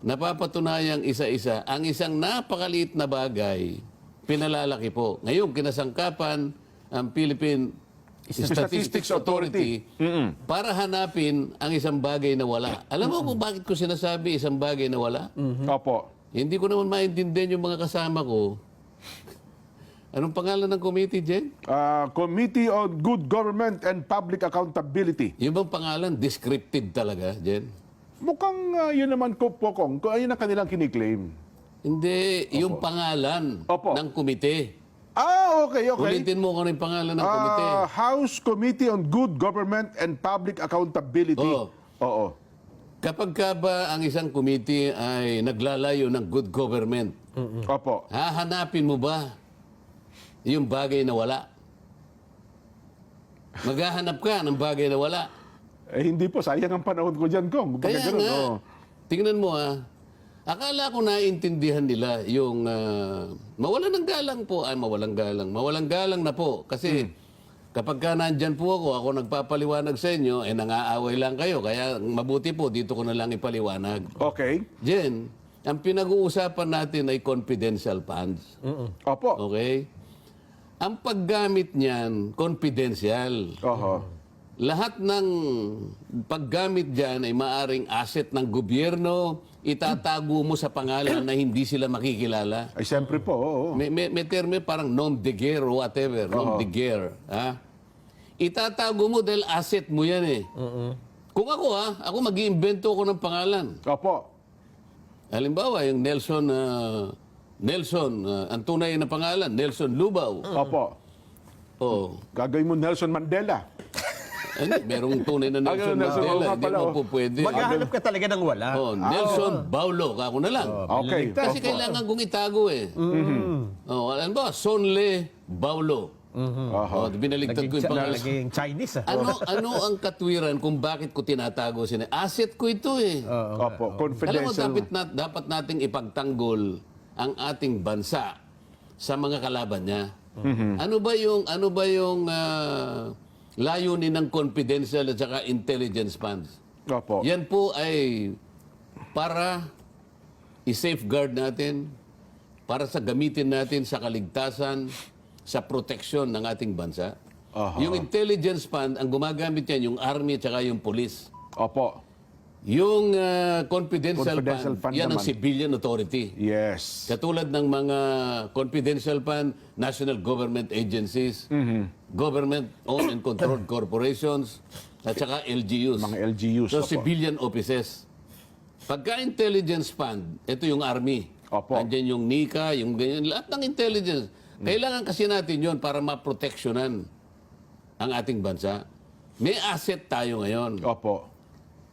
napapatunayang isa-isa. Ang isang napakaliit na bagay, pinalalaki po. Ngayon, kinasangkapan ang Philippine Statistics Authority para hanapin ang isang bagay na wala. Alam mo kung bakit ko sinasabi isang bagay na wala? Opo. Hindi ko naman maintindihan yung mga kasama ko. Anong pangalan ng committee, Jen? Committee on Good Government and Public Accountability. Yung bang pangalan, descriptive talaga, Jen? Mukhang yun naman po, Kong. Ayun ang kanilang kiniklaim. Hindi, yung pangalan Opo. ng komite. Okay. Ulitin mo kung ano yung pangalan ng komite. House Committee on Good Government and Public Accountability. Oo. Kapag ka ba ang isang komite ay naglalayo ng good government, Opo. hahanapin mo ba yung bagay na wala? Maghahanap ka ng bagay na wala. Hindi po, sayang ang panahon ko dyan, Kong. Kaya Ganun, nga, tingnan mo akala ko naiintindihan nila yung mawalan ng galang po, mawalang galang na po. Kasi kapag ka nandyan po ako nagpapaliwanag sa inyo, nangaaway lang kayo. Kaya mabuti po, dito ko na lang ipaliwanag. Okay. Jen, ang pinag-uusapan natin ay confidential funds. Opo. Okay? Ang paggamit niyan, confidential. Lahat ng paggamit dyan ay maaring asset ng gobyerno, itatago mo sa pangalan na hindi sila makikilala. Ay, siyempre po. Oo. May termo parang nom de guerre or whatever, nom de guerre. Itatago mo dahil asset mo yan eh. Kung ako mag-iimbento ko ng pangalan. Opo. Halimbawa, yung Nelson, ang tunay na pangalan, Nelson Lubao. Opo. Gagawin mo Nelson Mandela. Merong tunay na Nelson Nelson Mandela. Mandela Hindi pala, mo po pwede. Maghahanap ka talaga ng wala. Nelson Baulo, ako na lang. Okay. Kasi kailangan kong itago eh. Alam ba, Sonle Baulo. Binaligtad ko yung pangalan. Naging Chinese. Ano ang katwiran kung bakit ko tinatago sila? Asset ko ito eh. Opo. Alam mo, Confidential. dapat nating ipagtanggol ang ating bansa sa mga kalaban niya. Ano ba yung layunin ng confidential at saka intelligence funds? Opo. Yan po ay para i-safeguard natin, para sa gamitin natin sa kaligtasan, sa proteksyon ng ating bansa. Yung intelligence fund, ang gumagamit yan, yung army at saka yung police. Opo. Yung confidential Confidential fund, fund yan ang naman. civilian authority. Yes. Katulad ng mga confidential fund, national government agencies, government-owned and controlled corporations, at saka LGUs. Mga LGUs. So, Opo. civilian offices. Pagka-intelligence fund, ito yung army. Opo. Andyan yung NICA, yung ganyan, lahat ng intelligence. Kailangan kasi natin yon para maproteksyonan ang ating bansa. May asset tayo ngayon. Opo.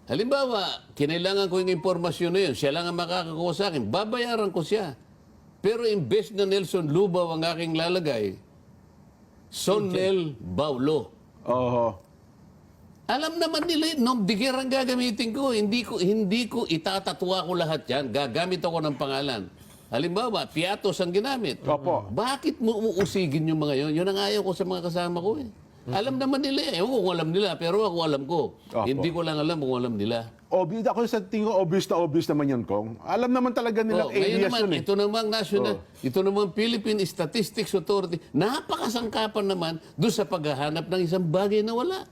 Halimbawa, kinailangan ko yung impormasyon na yun, siya lang ang makakakuha sa akin, babayaran ko siya. Pero imbes na Nelson Lubao ang aking lalagay, Sonel Baulo. Alam naman nila yun, nom de guerre ang gagamitin ko. Hindi ko itatatwa ko lahat yan. Gagamit ako ng pangalan. Halimbawa, piatos ang ginamit. Opo. Bakit mo uusigin yung mga yun? Yun ang ayaw ko sa mga kasama ko eh. Alam naman nila eh. Ewan ko kung alam nila, pero ako alam ko. Opo. Hindi ko lang alam kung alam nila. Ako sa tingin ko, obvious naman yan, Kong. Alam naman talaga nilang Ngayon alias naman, yun eh. ito namang Philippine Statistics Authority, napakasangkapan naman doon sa paghahanap ng isang bagay na wala.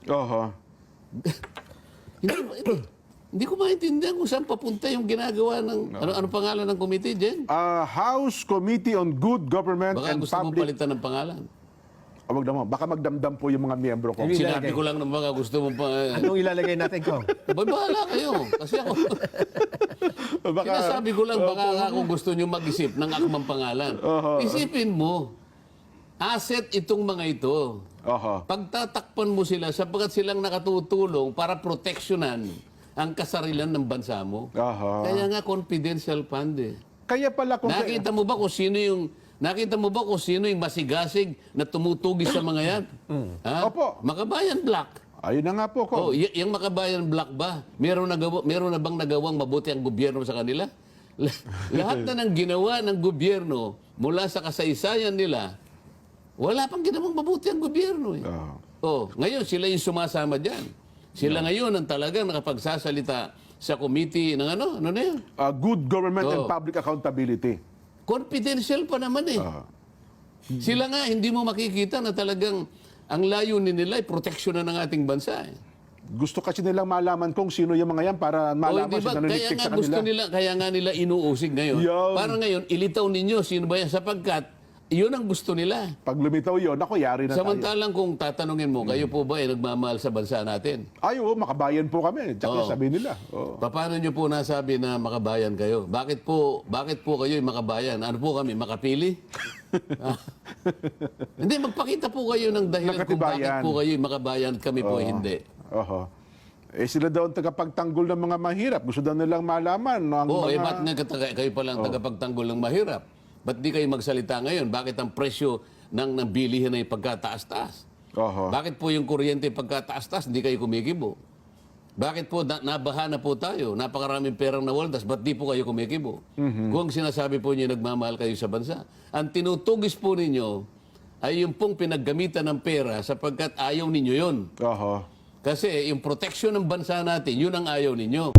Hindi ko maintindihan kung saan papunta yung ginagawa ng... Ano pangalan ng committee, Jen? House Committee on Good Government Baka and gusto mong Public... palitan ng pangalan. Wag naman. Baka magdamdam po yung mga miyembro ko. Sinabi ko lang ng mga gusto mong Anong ilalagay natin, Kong? bahala kayo. Kasi ako... Sinasabi ko lang, baka kung gusto nyo mag-isip ng akmang pangalan. Isipin mo, asset itong mga ito. Pagtatakpan mo sila sapagkat silang nakatutulong para proteksyonan ang kasarilan ng bansa mo. Kaya nga confidential fund eh. Kaya pala kung... Nakita mo ba kung sino yung masigasig na tumutugis sa mga yan? Opo. Makabayan Black. Ayun na nga po, Kong. Yung Makabayan Black ba? Meron na bang nagawang mabuti ang gobyerno sa kanila? Lahat na ng ginawa ng gobyerno mula sa kasaysayan nila, wala pang ginawang mabuti ang gobyerno eh. Ngayon sila yung sumasama dyan. Sila ngayon ang talagang nakapagsasalita sa committee ng ano na yun? Good government and Oo. public accountability. Confidential pa naman eh. Sila nga, hindi mo makikita na talagang ang layunin nila ay proteksyon ng ating bansa. Eh. Gusto kasi nilang malaman kung sino yung mga yan para malaman Di sino ba? Kaya naniniktik nga sa gusto kanila. nila, kaya nga nila inuusig ngayon. Yan. Para ngayon, ilitaw ninyo sino ba yan sapagkat yun ang gusto nila. Pag lumitaw yun, ako, yari na tayo. Samantalang kung tatanungin mo, kayo po ba ay nagmamahal sa bansa natin? Ay, oo, makabayan po kami. Tsaka sabi nila. Oo. Paano nyo po nasabi na makabayan kayo? Bakit po kayo yung makabayan? Ano po kami, makapili? Hindi, magpakita po kayo ng dahilan kung bakit Nakatibayan. po kayo yung makabayan at kami po hindi. Oho. Sila daw ang tagapagtanggol ng mga mahirap. Gusto daw nilang malaman. Ang Oo, mga... ba't kayo palang tagapagtanggol ng mahirap? Ba't di kayo magsalita ngayon? Bakit ang presyo ng bilihin ay pagkataas-taas? Oho. Bakit po yung kuryente pagkataas-taas, hindi kayo kumikibo? Bakit po nabaha na po tayo? Napakaraming perang nawaldas, ba't di po kayo kumikibo? Kung sinasabi po niyo nagmamahal kayo sa bansa. Ang tinutugis po ninyo ay yung pong pinaggamitan ng pera sapagkat ayaw ninyo yon. Oho. Kasi yung protection ng bansa natin, yun ang ayaw ninyo.